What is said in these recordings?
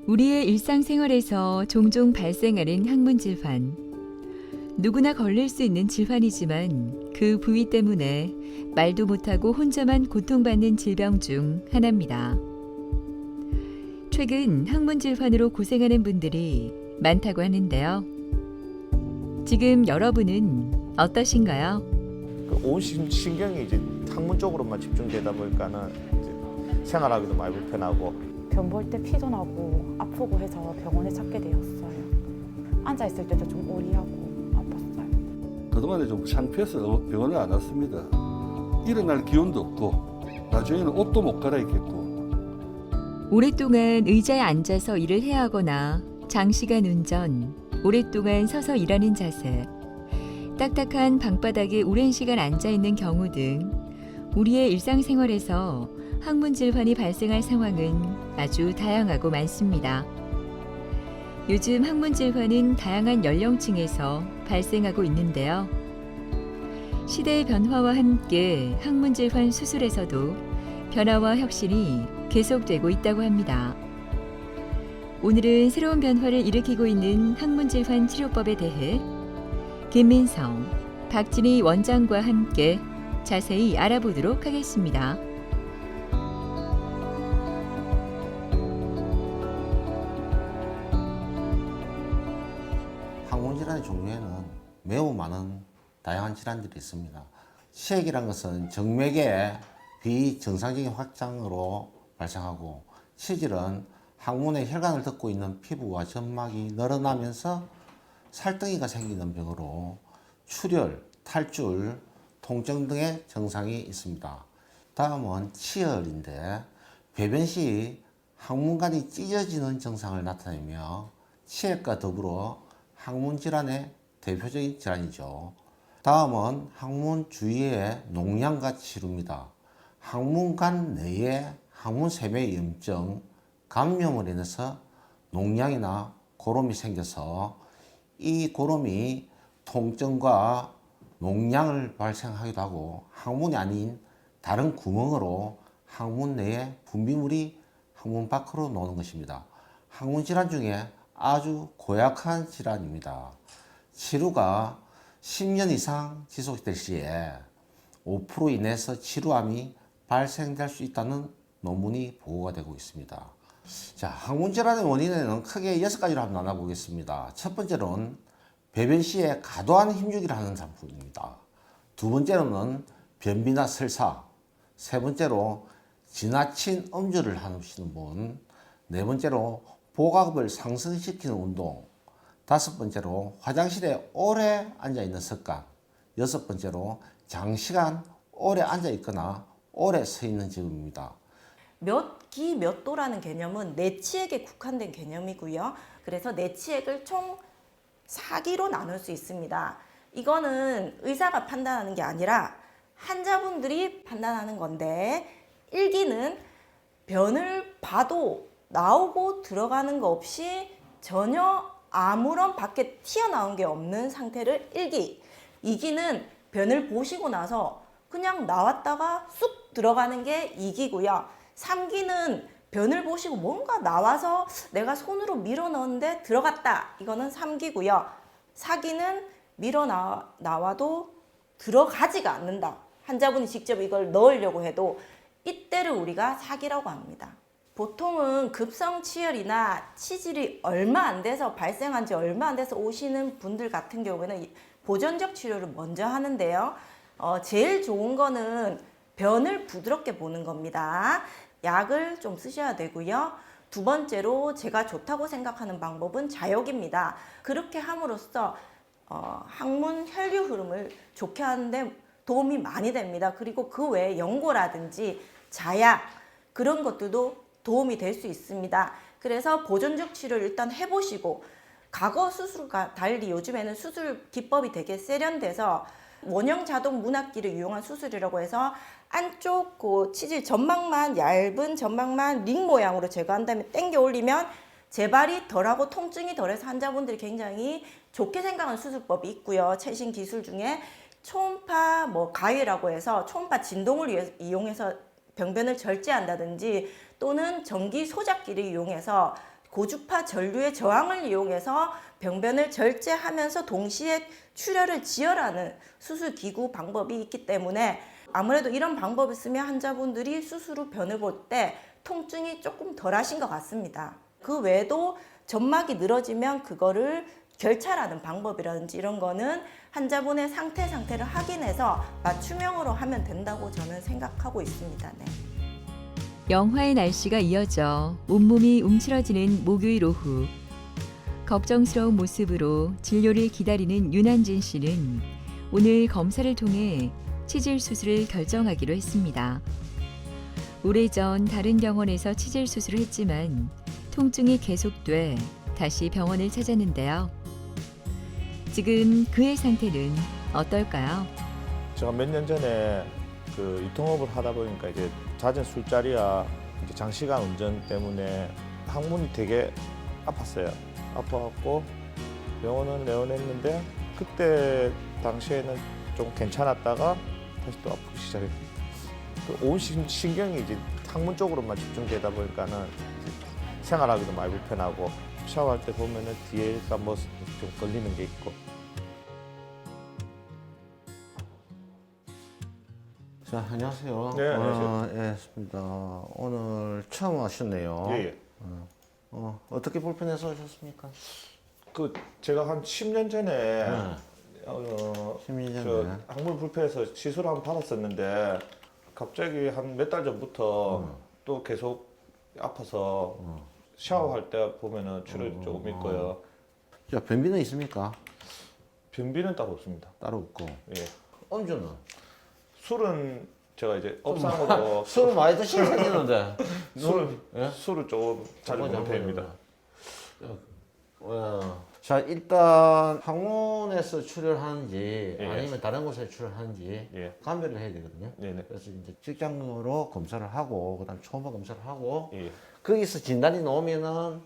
우리의 일상생활에서 종종 발생하는 항문 질환. 누구나 걸릴 수 있는 질환이지만 그 부위 때문에 말도 못하고 혼자만 고통받는 질병 중 하나입니다. 최근 항문 질환으로 고생하는 분들이 많다고 하는데요. 지금 여러분은 어떠신가요? 온 신경이 이제 항문 쪽으로만 집중되다 보니까는 이제 생활하기도 많이 불편하고. 변 볼 때 피도 나고 아프고 해서 병원에 찾게 되었어요. 앉아 있을 때도 좀 오리하고 아팠어요. 그동안에 좀 창피해서 병원을 안 왔습니다. 일어날 기운도 없고 나중에는 옷도 못 갈아입겠고. 오랫동안 의자에 앉아서 일을 해야 하거나 장시간 운전, 오랫동안 서서 일하는 자세, 딱딱한 방바닥에 오랜 시간 앉아있는 경우 등 우리의 일상생활에서 항문 질환이 발생할 상황은 아주 다양하고 많습니다. 요즘 항문 질환은 다양한 연령층에서 발생하고 있는데요. 시대의 변화와 함께 항문 질환 수술에서도 변화와 혁신이 계속되고 있다고 합니다. 오늘은 새로운 변화를 일으키고 있는 항문 질환 치료법에 대해 김민성, 박진희 원장과 함께 자세히 알아보도록 하겠습니다. 항문 질환의 종류에는 매우 많은 다양한 질환들이 있습니다. 치액이란 것은 정맥의 비정상적인 확장으로 발생하고, 치질은 항문의 혈관을 덮고 있는 피부와 점막이 늘어나면서 살덩이가 생기는 병으로 출혈, 탈출, 통증 등의 증상이 있습니다. 다음은 치열인데, 배변 시 항문관이 찢어지는 증상을 나타내며 치액과 더불어 항문 질환의 대표적인 질환이죠. 다음은 항문 주위의 농양과 치루입니다. 항문관 내에 항문세매 염증, 감염을 인해서 농양이나 고름이 생겨서 이 고름이 통증과 농양을 발생하기도 하고, 항문이 아닌 다른 구멍으로 항문 내에 분비물이 항문 밖으로 나오는 것입니다. 항문 질환 중에 아주 고약한 질환입니다. 치루가 10년 이상 지속될 시에 5% 이내에서 치루암이 발생될 수 있다는 논문이 보고가 되고 있습니다. 자, 항문 질환의 원인에는 크게 6가지로 한번 나눠보겠습니다. 첫 번째로는 배변 시에 과도한 힘주기를 하는 상품입니다. 두 번째로는 변비나 설사, 세 번째로 지나친 음주를 하시는 분, 네 번째로 복압을 상승시키는 운동, 다섯 번째로 화장실에 오래 앉아있는 습관, 여섯 번째로 장시간 오래 앉아있거나 오래 서 있는 직업입니다. 몇 기 몇 도라는 개념은 내치액에 국한된 개념이고요. 그래서 내치액을 총 4기로 나눌 수 있습니다. 이거는 의사가 판단하는 게 아니라 환자분들이 판단하는 건데, 1기는 변을 봐도 나오고 들어가는 거 없이 전혀 아무런 밖에 튀어나온 게 없는 상태를 1기. 2기는 변을 보시고 나서 그냥 나왔다가 쑥 들어가는 게 2기고요. 3기는 변을 보시고 뭔가 나와서 내가 손으로 밀어 넣었는데 들어갔다. 이거는 3기고요. 4기는 밀어 나와도 들어가지가 않는다. 환자분이 직접 이걸 넣으려고 해도 이때를 우리가 4기라고 합니다. 보통은 급성치열이나 치질이 얼마 안 돼서 발생한 지 얼마 안 돼서 오시는 분들 같은 경우에는 보존적 치료를 먼저 하는데요. 제일 좋은 거는 변을 부드럽게 보는 겁니다. 약을 좀 쓰셔야 되고요. 두 번째로 제가 좋다고 생각하는 방법은 자욕입니다. 그렇게 함으로써 항문 혈류 흐름을 좋게 하는데 도움이 많이 됩니다. 그리고 그 외에 연고라든지 자약, 그런 것들도 도움이 될 수 있습니다. 그래서 보존적 치료를 일단 해보시고, 과거 수술과 달리 요즘에는 수술 기법이 되게 세련돼서 원형 자동 문학기를 이용한 수술이라고 해서 안쪽 그 치질 점막만, 얇은 점막만 링 모양으로 제거한 다음에 당겨 올리면 재발이 덜하고 통증이 덜해서 환자분들이 굉장히 좋게 생각하는 수술법이 있고요. 최신 기술 중에 초음파 가위라고 해서 초음파 진동을 이용해서 병변을 절제한다든지, 또는 전기 소작기를 이용해서 고주파 전류의 저항을 이용해서 병변을 절제하면서 동시에 출혈을 지혈하는 수술 기구 방법이 있기 때문에 아무래도 이런 방법을 쓰면 환자분들이 수술 후 변을 볼 때 통증이 조금 덜하신 것 같습니다. 그 외에도 점막이 늘어지면 그거를 결찰하는 방법이라든지 이런 거는 환자분의 상태를 확인해서 맞춤형으로 하면 된다고 저는 생각하고 있습니다. 네. 영화의 날씨가 이어져 온몸이 움츠러지는 목요일 오후. 걱정스러운 모습으로 진료를 기다리는 윤한진 씨는 오늘 검사를 통해 치질 수술을 결정하기로 했습니다. 오래전 다른 병원에서 치질 수술을 했지만 통증이 계속돼 다시 병원을 찾았는데요. 지금 그의 상태는 어떨까요? 제가 몇 년 전에 그 유통업을 하다 보니까 이제 잦은 술자리와 이제 장시간 운전 때문에 항문이 되게 아팠어요. 아파갖고 병원을 내원했는데 그때 당시에는 좀 괜찮았다가 다시 또 아프기 시작했어요. 온 신경이 이제 항문 쪽으로만 집중되다 보니까는 생활하기도 많이 불편하고 샤워할 때 보면은 뒤에가 뭐 좀 걸리는 게 있고. 자, 안녕하세요. 네, 안녕하세요. 예, 있습니다. 오늘 처음 하셨네요. 예. 어떻게 불편해서 오셨습니까? 그 제가 한 10년 전에 네. 10년 전에. 저 항문 불편해서 시술을 한번 받았었는데 갑자기 한 몇 달 전부터 또 계속 아파서 샤워할 때 보면은 출혈이 조금 있고요. 자, 변비는 있습니까? 변비는 따로 없습니다. 따로 없고. 예. 음주는? 술은 제가 이제 업상으로 술을 많이 드시게 생기는데. 예? 술을 조금 자주 먹는 편입니다. 자, 일단 항문에서 출혈하는지 예. 아니면 다른 곳에 출혈하는지 예. 감별을 해야 되거든요. 네네. 그래서 이제 직장으로 검사를 하고 그다음 초음파 검사를 하고 예. 거기서 진단이 나오면은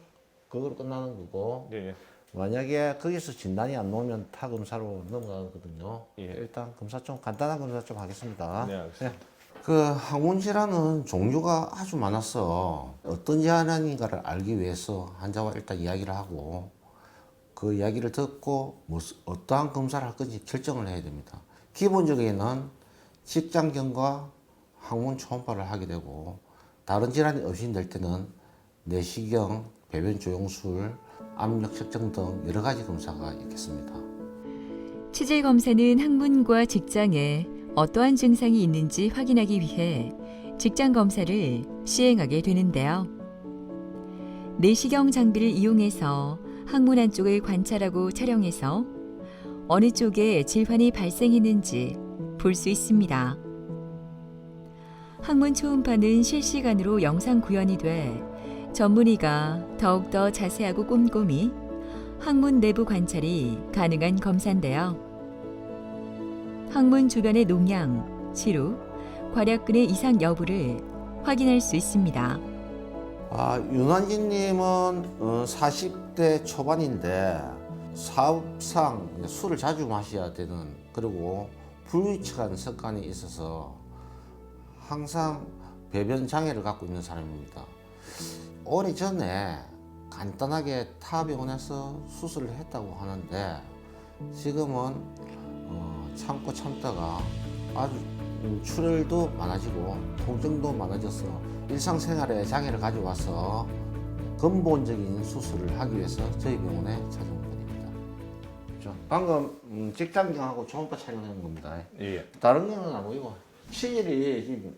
그걸로 끝나는 거고 예. 만약에 거기서 진단이 안 나오면 타 검사로 넘어가거든요. 예. 일단 검사 좀 간단한 검사 좀 하겠습니다. 네, 알겠습니다. 그 항문 질환은 종류가 아주 많아서 어떤 질환인가를 알기 위해서 환자와 일단 이야기를 하고 그 이야기를 듣고 어떠한 검사를 할 건지 결정을 해야 됩니다. 기본적에는 직장경과 항문 초음파를 하게 되고 다른 질환이 의심될 때는 내시경, 배변 조영술, 압력 측정 등 여러 가지 검사가 있겠습니다. 치질 검사는 항문과 직장에 어떠한 증상이 있는지 확인하기 위해 직장 검사를 시행하게 되는데요. 내시경 장비를 이용해서 항문 안쪽을 관찰하고 촬영해서 어느 쪽에 질환이 발생했는지 볼 수 있습니다. 항문 초음파는 실시간으로 영상 구현이 돼 전문의가 더욱더 자세하고 꼼꼼히 항문 내부 관찰이 가능한 검사인데요. 항문 주변의 농양, 치루, 괄약근의 이상 여부를 확인할 수 있습니다. 윤환진님은 40대 초반인데 사업상 술을 자주 마셔야 되는 그리고 불규칙한 습관이 있어서 항상 배변 장애를 갖고 있는 사람입니다. 오래전에 간단하게 타 병원에서 수술을 했다고 하는데 지금은 참고 참다가 아주 출혈도 많아지고 통증도 많아져서 일상생활에 장애를 가져와서 근본적인 수술을 하기 위해서 저희 병원에 찾아온 분입니다. 방금 직장경하고 초음파 촬영한 겁니다. 예. 다른 거는 안 보이고 치질이 지금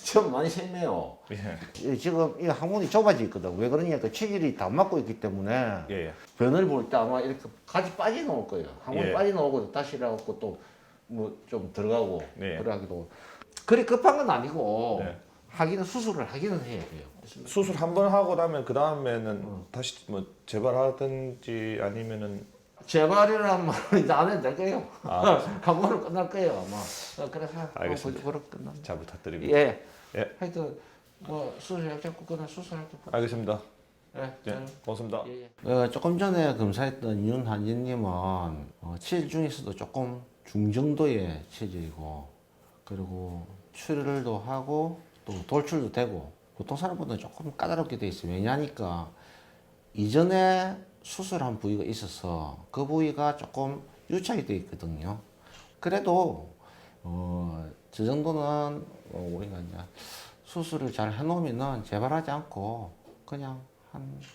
좀 많이 심해요. 예. 지금 이 항문이 좁아져 있거든. 왜 그러냐니까 치질이 다 막고 있기 때문에 예. 변을 볼 때 아마 이렇게 같이 빠져나올 거예요. 항문이 예. 빠져나오고 다시 이래갖고 또 뭐 좀 들어가고 네. 그래가지고 그리 급한 건 아니고 네. 수술을 하기는 해야 돼요. 수술 한 번 하고 나면 그 다음에는 다시 뭐 재발하든지 아니면은 재발이라는 말은 이제 안 해도 될 거예요. 아, 강원으로 끝날 거예요 아마. 그래서 알겠습니다. 그렇게 끝납니다. 잘 부탁드립니다. 예. 예. 하여튼 뭐 수술 잡고 그날 수술할 때. 알겠습니다. 예. 네, 고맙습니다. 조금 전에 검사했던 윤한진님은 치질 중에서도 조금 중정도의 치질이고 그리고 출혈도 하고 또 돌출도 되고 보통 사람보다 조금 까다롭게 돼 있어요. 왜냐니까 이전에 수술한 부위가 있어서 그 부위가 조금 유착이 되어 있거든요. 그래도 저 정도는 우리가 이제 수술을 잘 해놓으면은 재발하지 않고 그냥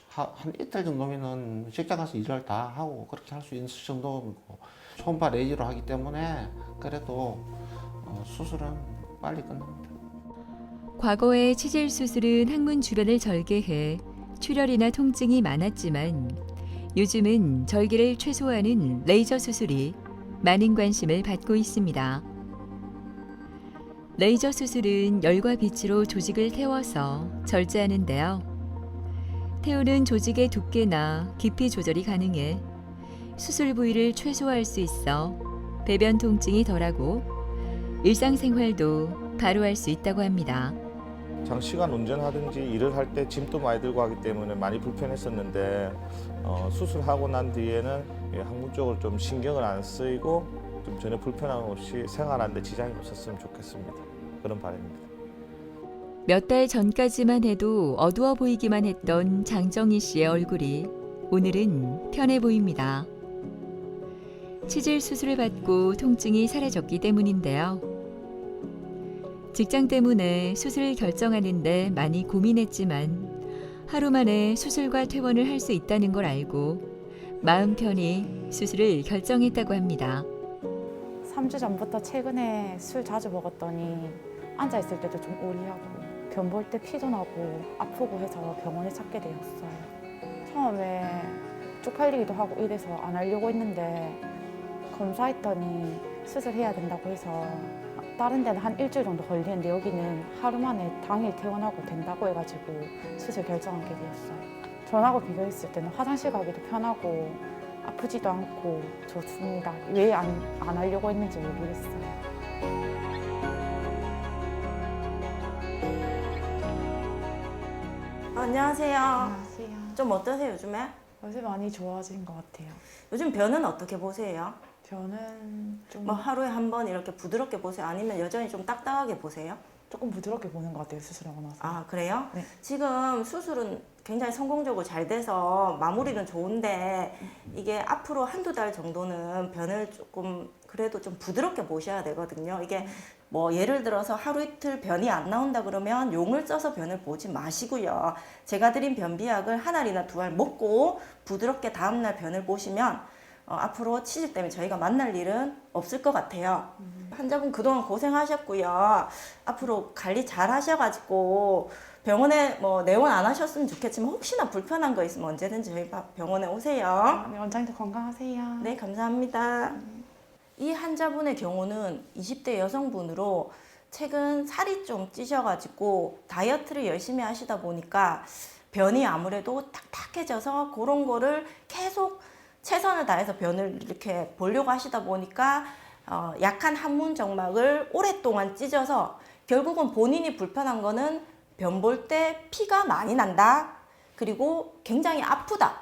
한 이틀 정도면은 직장 가서 일을 다 하고 그렇게 할 수 있는 정도고 초음파 레이저로 하기 때문에 그래도 수술은 빨리 끝납니다. 과거에 치질 수술은 항문 주변을 절개해 출혈이나 통증이 많았지만 요즘은 절개를 최소화하는 레이저 수술이 많은 관심을 받고 있습니다. 레이저 수술은 열과 빛으로 조직을 태워서 절제하는데요. 태우는 조직의 두께나 깊이 조절이 가능해 수술 부위를 최소화할 수 있어 배변 통증이 덜하고 일상생활도 바로 할 수 있다고 합니다. 장시간 운전하든지 일을 할 때 짐도 많이 들고 하기 때문에 많이 불편했었는데 수술하고 난 뒤에는 항문 쪽으로 좀 신경을 안 쓰이고 좀 전혀 불편함 없이 생활하는데 지장이 없었으면 좋겠습니다. 그런 바람입니다. 몇 달 전까지만 해도 어두워 보이기만 했던 장정희 씨의 얼굴이 오늘은 편해 보입니다. 치질 수술을 받고 통증이 사라졌기 때문인데요. 직장 때문에 수술을 결정하는데 많이 고민했지만 하루 만에 수술과 퇴원을 할 수 있다는 걸 알고 마음 편히 수술을 결정했다고 합니다. 3주 전부터 최근에 술 자주 먹었더니 앉아있을 때도 좀 오리하고 변 볼 때 피도 나고 아프고 해서 병원에 찾게 되었어요. 처음에 쪽팔리기도 하고 이래서 안 하려고 했는데 검사했더니 수술해야 된다고 해서 다른 데는 한 일주일 정도 걸리는데 여기는 하루 만에 당일 퇴원하고 된다고 해가지고 수술 결정하게 되었어요. 전하고 비교했을 때는 화장실 가기도 편하고 아프지도 않고 좋습니다. 왜 안 하려고 했는지 모르겠어요. 안녕하세요. 안녕하세요. 좀 어떠세요, 요즘에? 요새 많이 좋아진 것 같아요. 요즘 변은 어떻게 보세요? 저는 좀 뭐 하루에 한 번 이렇게 부드럽게 보세요? 아니면 여전히 좀 딱딱하게 보세요? 조금 부드럽게 보는 것 같아요. 수술하고 나서. 아, 그래요? 네. 지금 수술은 굉장히 성공적으로 잘 돼서 마무리는 좋은데 이게 앞으로 한두 달 정도는 변을 조금 그래도 좀 부드럽게 보셔야 되거든요. 이게 뭐 예를 들어서 하루 이틀 변이 안 나온다 그러면 용을 써서 변을 보지 마시고요. 제가 드린 변비약을 한 알이나 두 알 먹고 부드럽게 다음날 변을 보시면 앞으로 치질 때문에 저희가 만날 일은 없을 것 같아요. 환자분 그동안 고생하셨고요. 앞으로 관리 잘 하셔가지고 병원에 뭐 내원 안 하셨으면 좋겠지만 혹시나 불편한 거 있으면 언제든지 저희 병원에 오세요. 네, 원장님도 건강하세요. 네, 감사합니다. 이 환자분의 경우는 20대 여성분으로 최근 살이 좀 찌셔가지고 다이어트를 열심히 하시다 보니까 변이 아무래도 딱딱해져서 그런 거를 계속 최선을 다해서 변을 이렇게 보려고 하시다 보니까 약한 항문 정막을 오랫동안 찢어서 결국은 본인이 불편한 거는 변 볼 때 피가 많이 난다. 그리고 굉장히 아프다.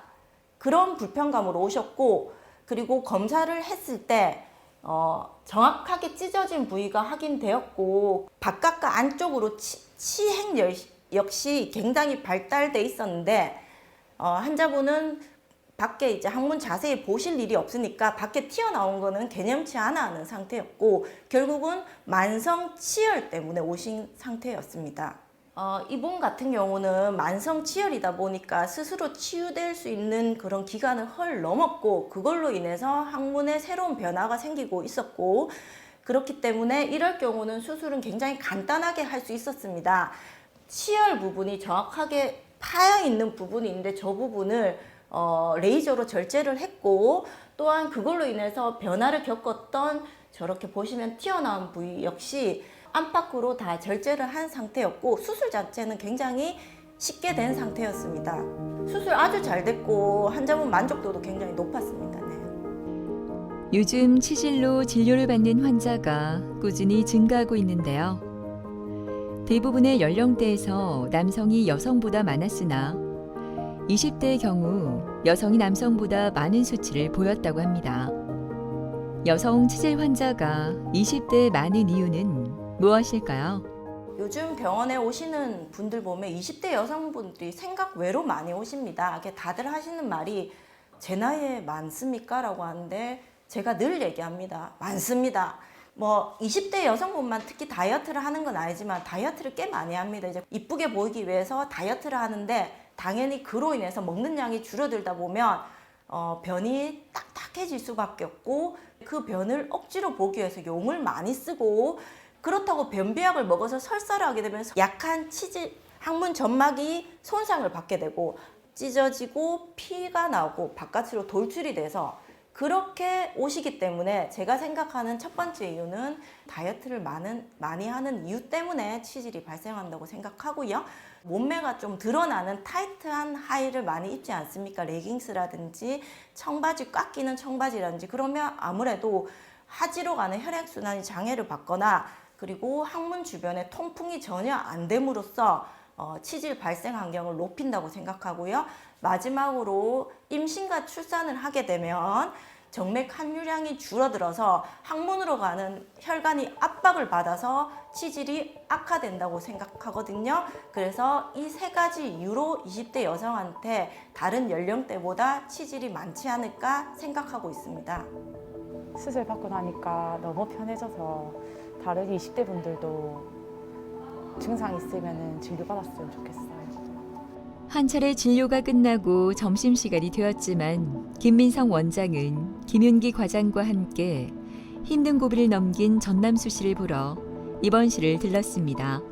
그런 불편감으로 오셨고 그리고 검사를 했을 때 정확하게 찢어진 부위가 확인되었고 바깥과 안쪽으로 치행 역시 굉장히 발달돼 있었는데 환자분은 밖에 이제 항문 자세히 보실 일이 없으니까 밖에 튀어나온 거는 개념치 않아 하는 상태였고 결국은 만성 치열 때문에 오신 상태였습니다. 이분 같은 경우는 만성 치열이다 보니까 스스로 치유될 수 있는 그런 기간을 헐 넘었고 그걸로 인해서 항문에 새로운 변화가 생기고 있었고 그렇기 때문에 이럴 경우는 수술은 굉장히 간단하게 할 수 있었습니다. 치열 부분이 정확하게 파여 있는 부분이 있는데 저 부분을 레이저로 절제를 했고 또한 그걸로 인해서 변화를 겪었던 저렇게 보시면 튀어나온 부위 역시 안팎으로 다 절제를 한 상태였고 수술 자체는 굉장히 쉽게 된 상태였습니다. 수술 아주 잘 됐고 환자분 만족도도 굉장히 높았습니다. 네. 요즘 치질로 진료를 받는 환자가 꾸준히 증가하고 있는데요. 대부분의 연령대에서 남성이 여성보다 많았으나 20대의 경우 여성이 남성보다 많은 수치를 보였다고 합니다. 여성 치질 환자가 20대에 많은 이유는 무엇일까요? 요즘 병원에 오시는 분들 보면 20대 여성분들이 생각 외로 많이 오십니다. 이렇게 다들 하시는 말이 제 나이에 많습니까? 라고 하는데 제가 늘 얘기합니다. 많습니다. 뭐 20대 여성분만 특히 다이어트를 하는 건 아니지만 다이어트를 꽤 많이 합니다. 이제 이쁘게 보이기 위해서 다이어트를 하는데 당연히 그로 인해서 먹는 양이 줄어들다 보면 변이 딱딱해질 수밖에 없고 그 변을 억지로 보기 위해서 용을 많이 쓰고 그렇다고 변비약을 먹어서 설사를 하게 되면 약한 치질 항문 점막이 손상을 받게 되고 찢어지고 피가 나오고 바깥으로 돌출이 돼서 그렇게 오시기 때문에 제가 생각하는 첫 번째 이유는 다이어트를 많이 하는 이유 때문에 치질이 발생한다고 생각하고요. 몸매가 좀 드러나는 타이트한 하의를 많이 입지 않습니까? 레깅스라든지 청바지, 꽉 끼는 청바지라든지 그러면 아무래도 하지로 가는 혈액순환이 장애를 받거나 그리고 항문 주변에 통풍이 전혀 안 됨으로써 치질 발생 환경을 높인다고 생각하고요. 마지막으로 임신과 출산을 하게 되면 정맥 함유량이 줄어들어서 항문으로 가는 혈관이 압박을 받아서 치질이 악화된다고 생각하거든요. 그래서 이 세 가지 이유로 20대 여성한테 다른 연령대보다 치질이 많지 않을까 생각하고 있습니다. 수술 받고 나니까 너무 편해져서 다른 20대 분들도 증상 있으면 진료 받았으면 좋겠어요. 한 차례 진료가 끝나고 점심시간이 되었지만 김민성 원장은 김윤기 과장과 함께 힘든 고비를 넘긴 전남수 씨를 보러 입원실을 들렀습니다.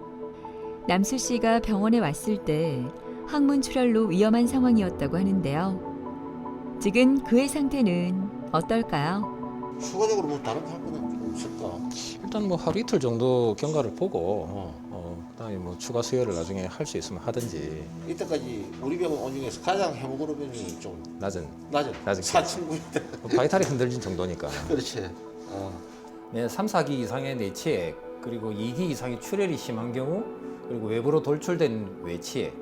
남수 씨가 병원에 왔을 때 항문 출혈로 위험한 상황이었다고 하는데요. 지금 그의 상태는 어떨까요? 추가적으로 뭐 다른 할 거는 없을까? 일단 뭐 하루 이틀 정도 경과를 보고 그다음에 뭐 추가 수혈을 나중에 할 수 있으면 하든지. 이때까지 우리 병원 온 중에서 가장 헤모글로빈이 좀 낮은 낮은 4,900. 바이탈이 흔들린 정도니까. 그렇지. 네, 3, 4기 이상의 내치액 그리고 2기 이상의 출혈이 심한 경우 그리고 외부로 돌출된 외치액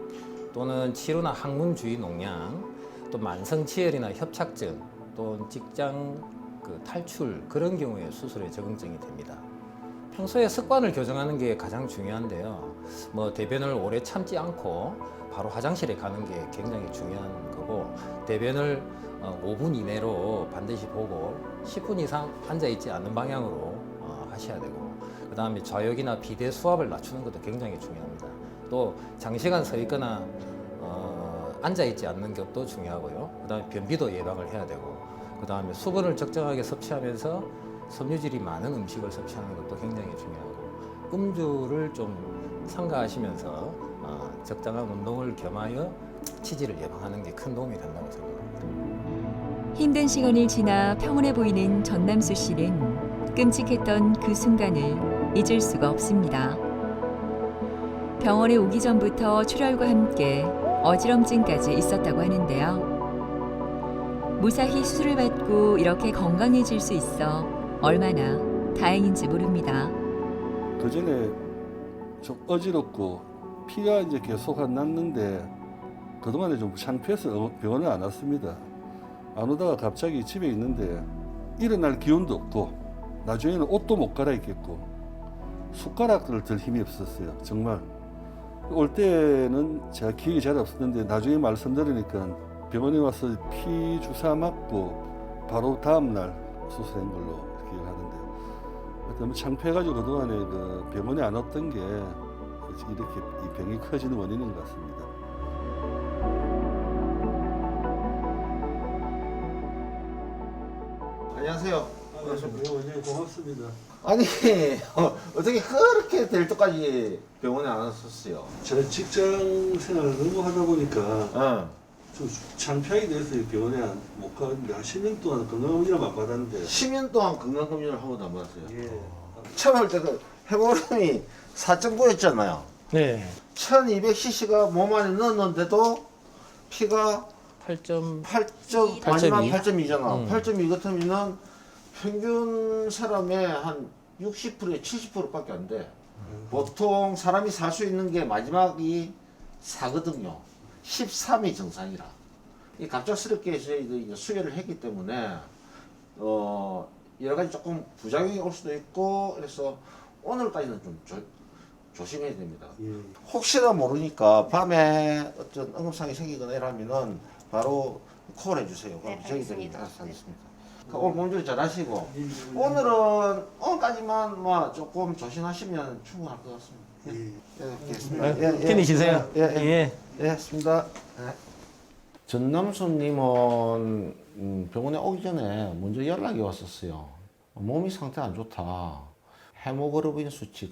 또는 치료나 항문 주위 농양 또 만성치열이나 협착증 또 직장 탈출 그런 경우에 수술에 적응증이 됩니다. 평소에 습관을 교정하는 게 가장 중요한데요. 뭐 대변을 오래 참지 않고 바로 화장실에 가는 게 굉장히 중요한 거고 대변을 5분 이내로 반드시 보고 10분 이상 앉아 있지 않는 방향으로 하셔야 되고 그다음에 좌욕이나 비대 수압을 낮추는 것도 굉장히 중요합니다. 또 장시간 서 있거나 앉아 있지 않는 것도 중요하고요. 그다음에 변비도 예방을 해야 되고 그다음에 수분을 적정하게 섭취하면서 섬유질이 많은 음식을 섭취하는 것도 굉장히 중요하고 음주를 좀 삼가하시면서 적당한 운동을 겸하여 치질을 예방하는 게 큰 도움이 된다고 생각합니다. 힘든 시간을 지나 평온해 보이는 전남수 씨는 끔찍했던 그 순간을 잊을 수가 없습니다. 병원에 오기 전부터 출혈과 함께 어지럼증까지 있었다고 하는데요. 무사히 수술을 받고 이렇게 건강해질 수 있어 얼마나 다행인지 모릅니다. 그 전에 좀 어지럽고 피가 이제 계속 안 났는데 그동안에 좀 창피해서 병원을 안 왔습니다. 안 오다가 갑자기 집에 있는데 일어날 기운도 없고 나중에는 옷도 못 갈아입겠고 숟가락을 들 힘이 없었어요. 정말 올 때는 제가 기억이 잘 없었는데 나중에 말씀 들으니까 병원에 와서 피 주사 맞고 바로 다음 날 수술한 걸로 기억하는데요. 너무 창피해가지고 그동안에 그 병원에 안 왔던 게 이렇게 이 병이 커지는 원인인 것 같습니다. 안녕하세요. 원장님 고맙습니다. 아니 어떻게 그렇게 될 때까지 병원에 안 왔었어요? 제가 직장 생활을 너무 하다 보니까 좀 창피하게 돼서 병원에 못 가는데 한 10년 동안 건강검진을 안 받았는데 10년 동안 건강검진을 한 번도 안 받았어요. 예. 처음 할 때 그 헤모그램이 4.9였잖아요. 네. 1200cc가 몸 안에 넣었는데도 피가 8점 8.2잖아. 8.2. 8.2 같으면은 평균 사람의 한 60%에 70%밖에 안 돼. 보통 사람이 살 수 있는 게 마지막이 4거든요. 13이 정상이라. 이 갑작스럽게 저희들이 수혈을 했기 때문에 여러 가지 조금 부작용이 올 수도 있고 그래서 오늘까지는 좀 조심해야 됩니다. 예. 혹시나 모르니까 밤에 어떤 응급상이 생기거나 이러면은 바로 콜 해주세요. 그럼 저희들이 알아서 하겠습니다. 오늘 몸조리 잘 하시고 오늘은 오늘까지만 뭐 조금 조심하시면 충분할 것 같습니다. 편히 쉬세요. 예, 했습니다. 전남순님은 병원에 오기 전에 먼저 연락이 왔었어요. 몸이 상태 안 좋다. 헤모글로빈 수치,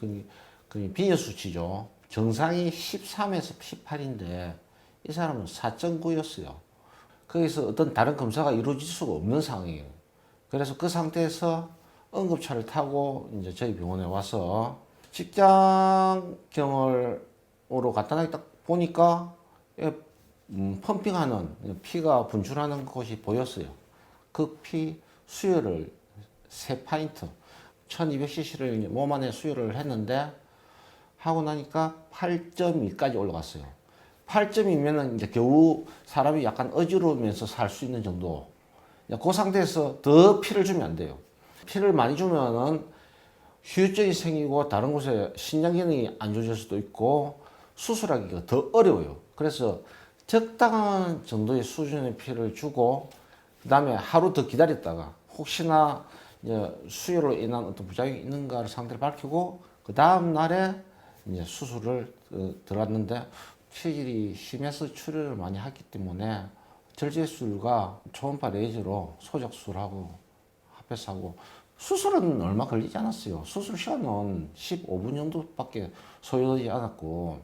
그 비뇨 수치죠. 정상이 13에서 18인데 이 사람은 4.9였어요. 거기서 어떤 다른 검사가 이루어질 수가 없는 상황이에요. 그래서 그 상태에서 응급차를 타고 이제 저희 병원에 와서 직장경으로 간단하게 딱 보니까 펌핑하는 피가 분출하는 곳이 보였어요. 그 피 수혈을 3파인트 1200cc를 몸 안에 수혈을 했는데 하고 나니까 8.2까지 올라갔어요. 8.2면은 이제 겨우 사람이 약간 어지러우면서 살 수 있는 정도. 그 상태에서 더 피를 주면 안 돼요. 피를 많이 주면은 후유증이 생기고 다른 곳에 신장 기능이 안 좋아질 수도 있고 수술하기가 더 어려워요. 그래서 적당한 정도의 수준의 피를 주고 그다음에 하루 더 기다렸다가 혹시나 이제 수혈로 인한 어떤 부작용이 있는가를 상태를 밝히고 그 다음 날에 이제 수술을 들어갔는데 체질이 심해서 출혈을 많이 했기 때문에 절제술과 초음파 레이저로 소적술하고 합해서 하고 수술은 얼마 걸리지 않았어요. 수술 시간은 15분 정도밖에 소요되지 않았고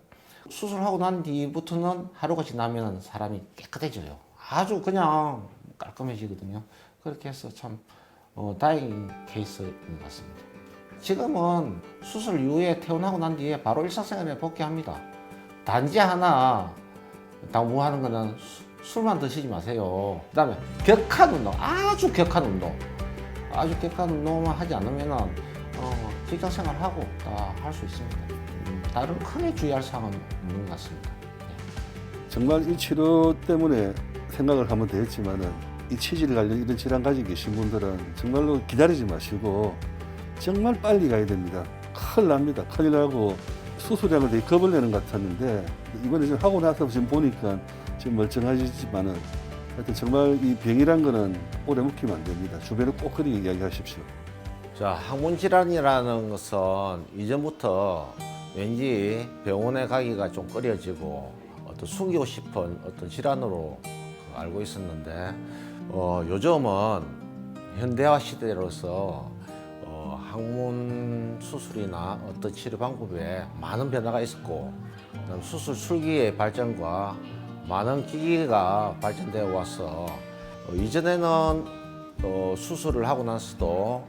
수술하고 난 뒤부터는 하루가 지나면 사람이 깨끗해져요. 아주 그냥 깔끔해지거든요. 그렇게 해서 참 다행인 케이스인 것 같습니다. 지금은 수술 이후에 퇴원하고 난 뒤에 바로 일상생활에 복귀합니다. 단지 하나 당부하는 거는 술만 드시지 마세요. 그 다음에 격한 운동, 아주 격한 운동만 하지 않으면 직장생활하고 다 할 수 있습니다. 다른 크게 주의할 사항은 없는 것 같습니다. 정말 이 치료 때문에 생각을 하면 되겠지만은 이 치질 관련 이런 질환 가지고 계신 분들은 정말로 기다리지 마시고 정말 빨리 가야 됩니다. 큰일 납니다. 큰일 나고 수술량을 되게 겁을 내는 것 같았는데 이번에 지금 하고 나서 지금 보니까 지금 멀쩡하시지만은 하여튼 정말 이 병이란 거는 오래 묵히면 안 됩니다. 주변에 꼭 그렇게 이야기하십시오. 자, 항문질환이라는 것은 이전부터 왠지 병원에 가기가 좀 꺼려지고 어떤 숨기고 싶은 어떤 질환으로 알고 있었는데 요즘은 현대화 시대로서 항문 수술이나 어떤 치료 방법에 많은 변화가 있었고 수술 술기의 발전과 많은 기기가 발전되어 와서 이전에는 수술을 하고 나서도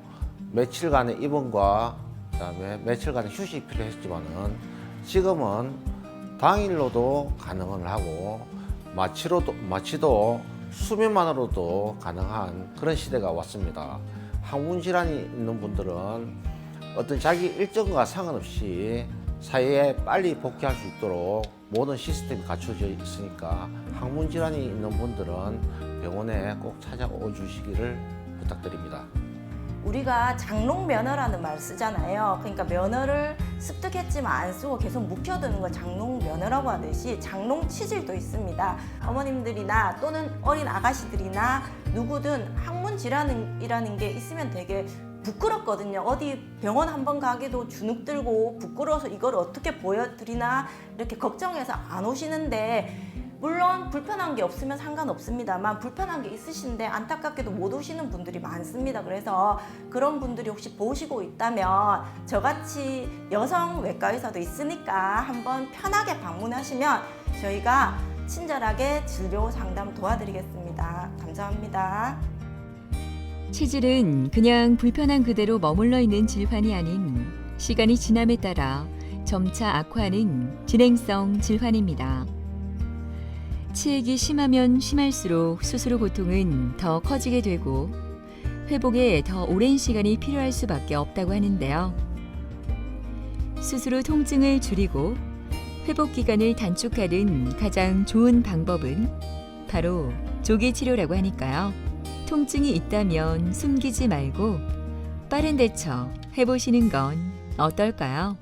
며칠간의 입원과 그다음에 며칠간의 휴식이 필요했지만은 지금은 당일로도 가능을 하고 마취도 수면만으로도 가능한 그런 시대가 왔습니다. 항문 질환이 있는 분들은 어떤 자기 일정과 상관없이 사회에 빨리 복귀할 수 있도록 모든 시스템이 갖춰져 있으니까 항문 질환이 있는 분들은 병원에 꼭 찾아오 주시기를 부탁드립니다. 우리가 장롱 면허라는 말을 쓰잖아요. 그러니까 면허를 습득했지만 안 쓰고 계속 묵혀두는 걸 장롱 면허라고 하듯이 장롱 치질도 있습니다. 어머님들이나 또는 어린 아가씨들이나 누구든 항문 질환이라는 게 있으면 되게 부끄럽거든요. 어디 병원 한번 가기도 주눅 들고 부끄러워서 이걸 어떻게 보여드리나 이렇게 걱정해서 안 오시는데 물론 불편한 게 없으면 상관없습니다만 불편한 게 있으신데 안타깝게도 못 오시는 분들이 많습니다. 그래서 그런 분들이 혹시 보시고 있다면 저같이 여성 외과 의사도 있으니까 한번 편하게 방문하시면 저희가 친절하게 진료 상담 도와드리겠습니다. 감사합니다. 치질은 그냥 불편한 그대로 머물러 있는 질환이 아닌 시간이 지남에 따라 점차 악화하는 진행성 질환입니다. 치액이 심하면 심할수록 수술 후 고통은 더 커지게 되고 회복에 더 오랜 시간이 필요할 수밖에 없다고 하는데요. 수술 후 통증을 줄이고 회복 기간을 단축하는 가장 좋은 방법은 바로 조기 치료라고 하니까요. 통증이 있다면 숨기지 말고 빠른 대처 해보시는 건 어떨까요?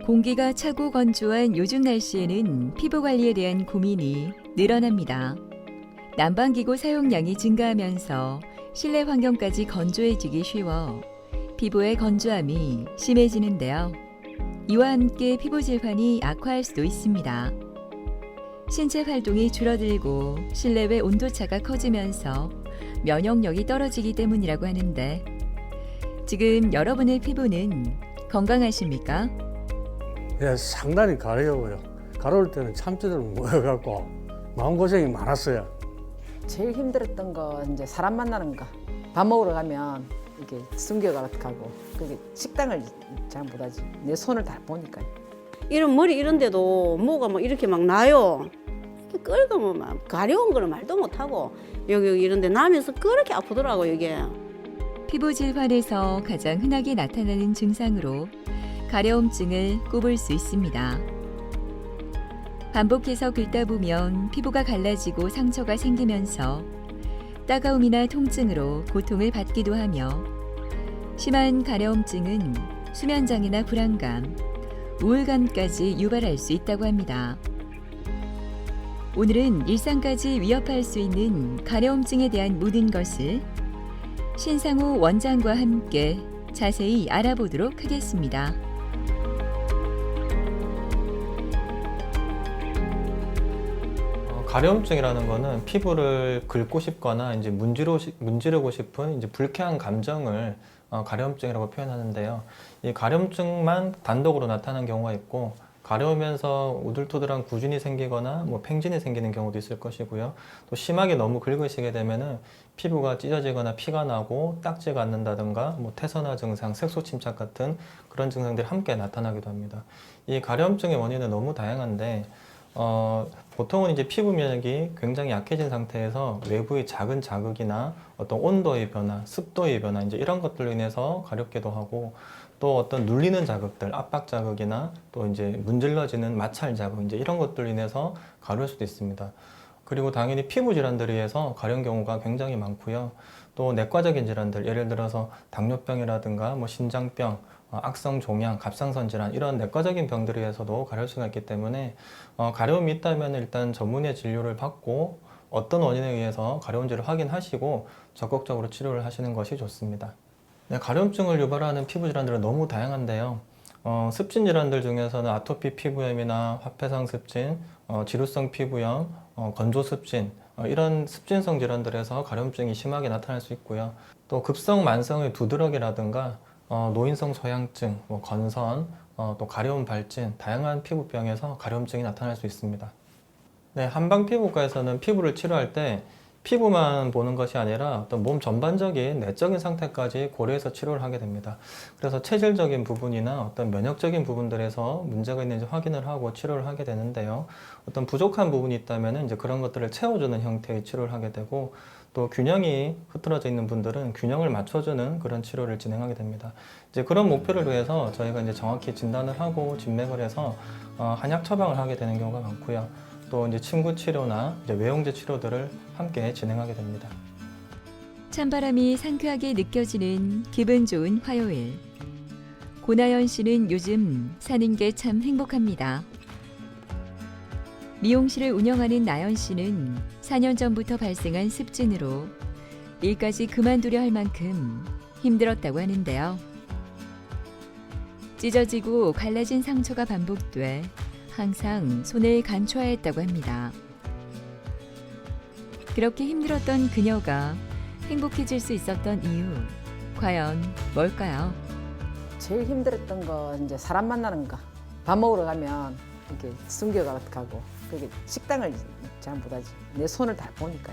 공기가 차고 건조한 요즘 날씨에는 피부 관리에 대한 고민이 늘어납니다. 난방기구 사용량이 증가하면서 실내 환경까지 건조해지기 쉬워 피부의 건조함이 심해지는데요. 이와 함께 피부 질환이 악화할 수도 있습니다. 신체 활동이 줄어들고 실내외 온도차가 커지면서 면역력이 떨어지기 때문이라고 하는데 지금 여러분의 피부는 건강하십니까? 예, 상당히 가려워요. 가려울 때는 참지를 못해갖고 마음고생이 많았어요. 제일 힘들었던 건 이제 사람 만나는 거. 밥 먹으러 가면 이렇게 숨겨가고 그게 식당을 잘 못하지. 내 손을 다 보니까. 이런 머리 이런 데도 뭐가 막 이렇게 막 나요. 끓으면 막 가려운 거는 말도 못하고 여기 이런 데 나면서 그렇게 아프더라고 이게. 피부 질환에서 가장 흔하게 나타나는 증상으로 가려움증을 꼽을 수 있습니다. 반복해서 긁다 보면 피부가 갈라지고 상처가 생기면서 따가움이나 통증으로 고통을 받기도 하며 심한 가려움증은 수면장애나 불안감, 우울감까지 유발할 수 있다고 합니다. 오늘은 일상까지 위협할 수 있는 가려움증에 대한 모든 것을 신상우 원장과 함께 자세히 알아보도록 하겠습니다. 가려움증이라는 거는 피부를 긁고 싶거나 이제 문지르고 싶은 이제 불쾌한 감정을 가려움증이라고 표현하는데요. 이 가려움증만 단독으로 나타나는 경우가 있고 가려우면서 우들투들한 구준이 생기거나 뭐 팽진이 생기는 경우도 있을 것이고요. 또 심하게 너무 긁으시게 되면은 피부가 찢어지거나 피가 나고 딱지가 않는다든가 뭐 태선화 증상, 색소 침착 같은 그런 증상들이 함께 나타나기도 합니다. 이 가려움증의 원인은 너무 다양한데 보통은 이제 피부 면역이 굉장히 약해진 상태에서 외부의 작은 자극이나 어떤 온도의 변화, 습도의 변화 이제 이런 것들로 인해서 가렵기도 하고 또 어떤 눌리는 자극들, 압박 자극이나 또 이제 문질러지는 마찰 자극 이제 이런 것들로 인해서 가려울 수도 있습니다. 그리고 당연히 피부 질환들에 의해서 가려운 경우가 굉장히 많고요. 또 내과적인 질환들, 예를 들어서 당뇨병이라든가 뭐 신장병, 악성 종양, 갑상선 질환 이런 내과적인 병들에 의해서도 가려울 수가 있기 때문에 가려움이 있다면 일단 전문의 진료를 받고 어떤 원인에 의해서 가려운지를 확인하시고 적극적으로 치료를 하시는 것이 좋습니다. 네, 가려움증을 유발하는 피부 질환들은 너무 다양한데요. 습진 질환들 중에서는 아토피 피부염이나 화폐성 습진, 지루성 피부염, 건조 습진 이런 습진성 질환들에서 가려움증이 심하게 나타날 수 있고요. 또 급성 만성의 두드러기라든가 노인성 소양증, 뭐 건선, 또 가려움 발진, 다양한 피부병에서 가려움증이 나타날 수 있습니다. 네, 한방피부과에서는 피부를 치료할 때 피부만 보는 것이 아니라 어떤 몸 전반적인 내적인 상태까지 고려해서 치료를 하게 됩니다. 그래서 체질적인 부분이나 어떤 면역적인 부분들에서 문제가 있는지 확인을 하고 치료를 하게 되는데요. 어떤 부족한 부분이 있다면 이제 그런 것들을 채워주는 형태의 치료를 하게 되고 또 균형이 흐트러져 있는 분들은 균형을 맞춰주는 그런 치료를 진행하게 됩니다. 이제 그런 목표를 위해서 저희가 이제 정확히 진단을 하고 진맥을 해서 한약 처방을 하게 되는 경우가 많고요. 또 이제 침구 치료나 이제 외용제 치료들을 함께 진행하게 됩니다. 찬바람이 상쾌하게 느껴지는 기분 좋은 화요일. 고나연 씨는 요즘 사는 게 참 행복합니다. 미용실을 운영하는 나연 씨는 4년 전부터 발생한 습진으로 일까지 그만두려 할 만큼 힘들었다고 하는데요. 찢어지고 갈라진 상처가 반복돼 항상 손을 간초하였다고 합니다. 그렇게 힘들었던 그녀가 행복해질 수 있었던 이유, 과연 뭘까요? 제일 힘들었던 건 이제 사람 만나는 거. 밥 먹으러 가면 이렇게 숨겨가고 그게 식당을 잘 못하지. 내 손을 다 보니까.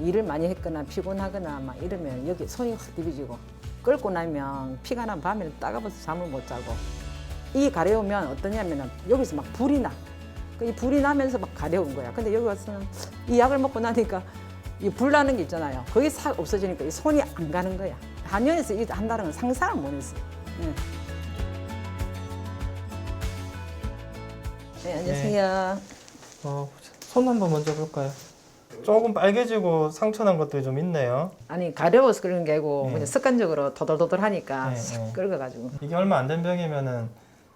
일을 많이 했거나 피곤하거나 막 이러면 여기 손이 확 디비지고 끓고 나면 피가 나면 밤에는 따가워서 잠을 못 자고 이 가려우면 어떠냐면 여기서 막 불이 나. 이 불이 나면서 막 가려운 거야. 근데 여기 와서는 이 약을 먹고 나니까 이 불 나는 게 있잖아요. 그게 싹 없어지니까 이 손이 안 가는 거야. 한의원에서 이거 한다는 건 상상을 못 했어요. 네, 안녕하세요. 손 한번 먼저 볼까요? 조금 빨개지고 상처 난 것들이 좀 있네요. 아니 가려워서 그런 게 아니고 네. 그냥 습관적으로 도돌도돌 하니까 네. 끓어가지고 이게 얼마 안 된 병이면은